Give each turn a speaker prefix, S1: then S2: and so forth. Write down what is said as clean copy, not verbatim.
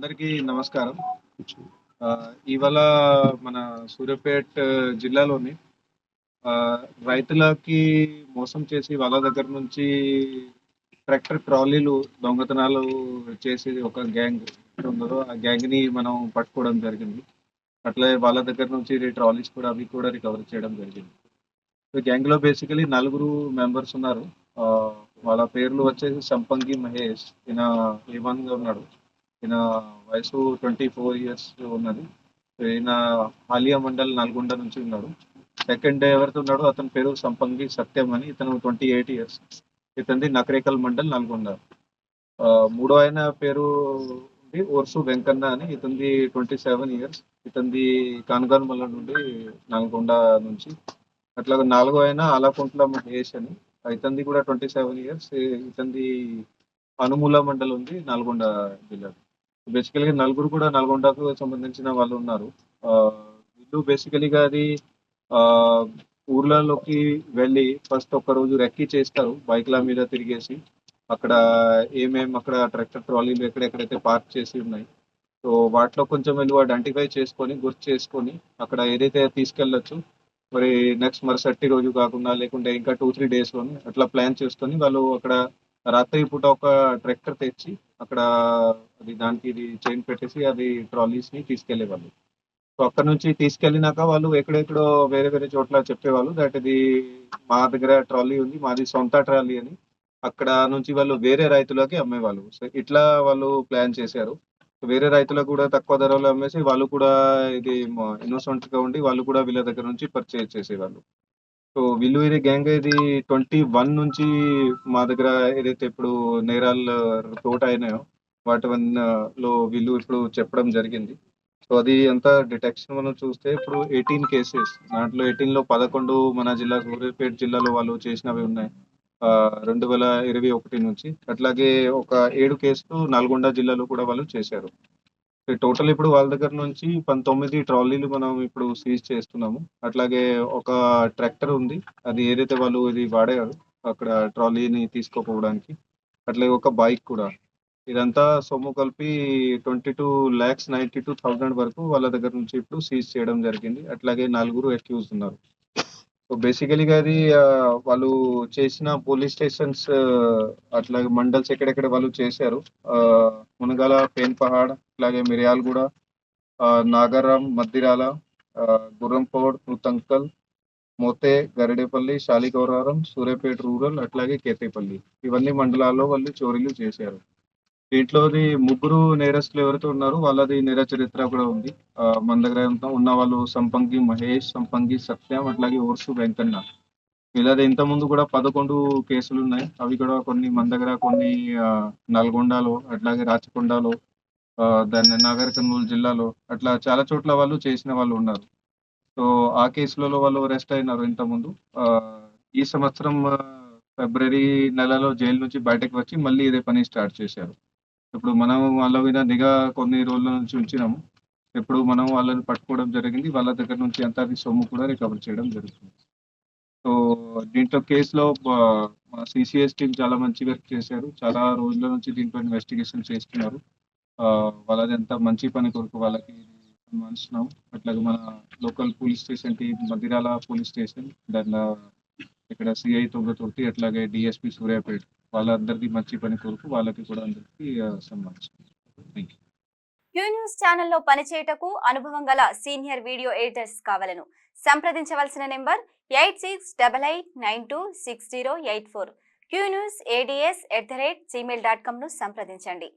S1: అందరికీ నమస్కారం. ఇవాళ మన సూర్యాపేట్ జిల్లాలోని రైతులకి మోసం చేసి వాళ్ళ దగ్గర నుంచి ట్రాక్టర్ ట్రాలీలు దొంగతనాలు చేసేది ఒక గ్యాంగ్ ఉన్నదో ఆ గ్యాంగ్‌ని మనం పట్టుకోవడం జరిగింది. అట్లే వాళ్ళ దగ్గర నుంచి ట్రాలీస్ కూడా అవి కూడా రికవర్ చేయడం జరిగింది. ఈ గ్యాంగ్‌లో బేసికల్లీ నలుగురు మెంబర్స్ ఉన్నారు. వాళ్ళ పేర్లు వచ్చేసి సంపంగి మహేష్. ఈయన ఏ1గా ఉన్నాడు. ఈయన వయసు 24 ఇయర్స్ ఉన్నది. ఈయన హాలియా మండల్ నల్గొండ నుంచి ఉన్నాడు. సెకండ్ ఎవరైతే ఉన్నాడో అతని పేరు సంపంగి సత్యం అని. ఇతను 28 ఇయర్స్. ఇతనిది నకరేకల్ మండల్ నల్గొండ. మూడో ఆయన పేరు ఓర్సు వెంకన్న అని. ఇతనిది 27 ఇయర్స్. ఇతనిది కానగానమల్ల నుండి నల్గొండ నుంచి. అట్లాగే నాలుగో ఆయన ఆలకుంట్ల మహేష్ అని. ఇతనిది కూడా 27 ఇయర్స్. ఇతనిది అనుమూల మండల్ ఉంది నల్గొండ జిల్లా. బేసికల్‌గా నలుగురు కూడా నల్గొండకు సంబంధించిన వాళ్ళు ఉన్నారు. వీళ్ళు బేసికల్‌గా అది ఆహ్, ఊర్లలోకి వెళ్ళి ఫస్ట్ ఒక్కరోజు రెక్కీ చేస్తారు. బైక్‌ల మీద తిరిగేసి. అక్కడ అక్కడ ట్రాక్టర్ ట్రాలీలు ఎక్కడెక్కడైతే పార్క్ చేసి ఉన్నాయి. సో, వాటిలో కొంచెం వీళ్ళు ఐడెంటిఫై చేసుకొని, గుర్తు చేసుకొని అక్కడ ఏదైతే తీసుకెళ్ళొచ్చు. మరి నెక్స్ట్ మరుసటి రోజు కాకుండా లేకుంటే ఇంకా 2, 3 డేస్‌లోనే అట్లా ప్లాన్ చేసుకొని వాళ్ళు అక్కడ రాత్రి పూట ఒక ట్రాక్టర్ తెచ్చి అక్కడ దానికి ఇది చైన్ పెట్టేసి అది ట్రాలీస్‌ని తీసుకెళ్ళేవాళ్ళు. సో, అక్కడి నుంచి తీసుకెళ్ళినాక వాళ్ళు ఎక్కడెక్కడో వేరే వేరే చోట్ల చెప్పేవాళ్ళు దట్ ఇది మా దగ్గర ట్రాలీ ఉంది. మాది సొంత ట్రాలీ అని. అక్కడ నుంచి వాళ్ళు వేరే రైతులకి అమ్మేవాళ్ళు. సో, ఇట్లా వాళ్ళు ప్లాన్ చేశారు. వేరే రైతులకు కూడా తక్కువ ధరలో అమ్మేసి వాళ్ళు కూడా ఇది ఇన్నోసెంట్‌గా ఉండి వాళ్ళు కూడా వీళ్ళ దగ్గర నుంచి పర్చేజ్ చేసేవాళ్ళు. సో, వీళ్ళు ఇది గ్యాంగ్ ఇది 21 నుంచి మా దగ్గర ఏదైతే ఇప్పుడు నేరాలు రిపోర్ట్ అయినాయో లో వీళ్ళు ఇప్పుడు చెప్పడం జరిగింది. సో, అది అంతా డిటెక్షన్ మనం చూస్తే ఇప్పుడు 18 కేసెస్. దాంట్లో 18లో 11 మన జిల్లా సూర్యాపేట జిల్లాలో వాళ్ళు చేసినవి ఉన్నాయి. 2021 నుంచి. అట్లాగే ఒక 7 కేసులు నల్గొండ జిల్లాలో కూడా వాళ్ళు చేశారు. టోటల్ ఇప్పుడు వాళ్ళ దగ్గర నుంచి 19 ట్రాలీలు మనం ఇప్పుడు సీజ్ చేస్తున్నాము. అట్లాగే ఒక ట్రాక్టర్ ఉంది. అది ఏదైతే వాళ్ళు ఇది వాడారో అక్కడ ట్రాలీని తీసుకుపోవడానికి. అట్లాగే ఒక బైక్ కూడా. ఇదంతా సొమ్ము కలిపి 22,92,000 వరకు వాళ్ళ దగ్గర నుంచి ఇప్పుడు సీజ్ చేయడం జరిగింది. అట్లాగే నలుగురు అక్యూజ్డ్ ఉన్నారు. సో, బేసికల్‌గా అది వాళ్ళు చేసిన పోలీస్ స్టేషన్స్ అట్లాగే మండల్స్ ఎక్కడెక్కడ వాళ్ళు చేశారు. మునగాల, పేన్‌పహాడ్, అట్లాగే మిర్యాలగూడ, నాగారం, మద్దిరాల, గుర్రంపోడ్, నూతంకల్, మోతే, గరిడేపల్లి, శాలిగౌరారం, సూర్యాపేట రూరల్ అట్లాగే కేతేపల్లి. ఇవన్నీ మండలాల్లో వాళ్ళు చోరీలు చేశారు. దీంట్లోని ముగ్గురు నేరస్తులు ఎవరైతే ఉన్నారో వాళ్ళది నేర చరిత్ర కూడా ఉంది. మన దగ్గర ఉన్న వాళ్ళు సంపంగి మహేష్, సంపంగి సత్యం అట్లాగే ఓర్సు వెంకన్న. వీళ్ళది ఇంతకుముందు కూడా 11 కేసులున్నాయి. అవి కూడా కొన్ని మన దగ్గర కొన్ని నల్గొండలో, అట్లాగే రాచకొండలో, దాన్ని నాగర్ కర్నూల్ జిల్లాలో అట్లా చాలా చోట్ల వాళ్ళు చేసిన వాళ్ళు ఉన్నారు. సో, ఆ కేసులలో వాళ్ళు అరెస్ట్ అయినారు ఇంతకుముందు. ఈ సంవత్సరం ఫిబ్రవరి నెలలో జైలు నుంచి బయటకు వచ్చి మళ్ళీ ఇదే పని స్టార్ట్ చేశారు. ఇప్పుడు మనం వాళ్ళ మీద నిఘా కొన్ని రోజుల నుంచి ఉంచినాము. ఇప్పుడు మనం వాళ్ళని పట్టుకోవడం జరిగింది. వాళ్ళ దగ్గర నుంచి అంతా అది సొమ్ము కూడా రికవర్ చేయడం జరుగుతుంది. సో, దీంట్లో కేస్‌లో మా సీసీఎస్ టీమ్ చాలా మంచి వర్క్ చేశారు. చాలా రోజుల నుంచి దీనిపైన ఇన్వెస్టిగేషన్ చేస్తున్నారు. వాళ్ళదంతా మంచి పని కొరకు వాళ్ళకి సన్మానిస్తున్నాం. అట్లాగే మన local police station team Madirala police station, ఇక్కడ సీఐ తుంగతుర్తి అట్లాగే డీఎస్పీ సూర్యాపేట వాళ్ళందరికీ మంచి పని కొరకు వాళ్ళకి కూడా అందరికీ సన్మానిస్తున్నాం. Thank you.
S2: క్యూ న్యూస్ ఛానల్లో పనిచేయటకు అనుభవం గల సీనియర్ వీడియో ఎడిటర్స్ కావాలను సంప్రదించవలసిన నెంబర్ 8688926084. qnewsads@gmail.com ను సంప్రదించండి.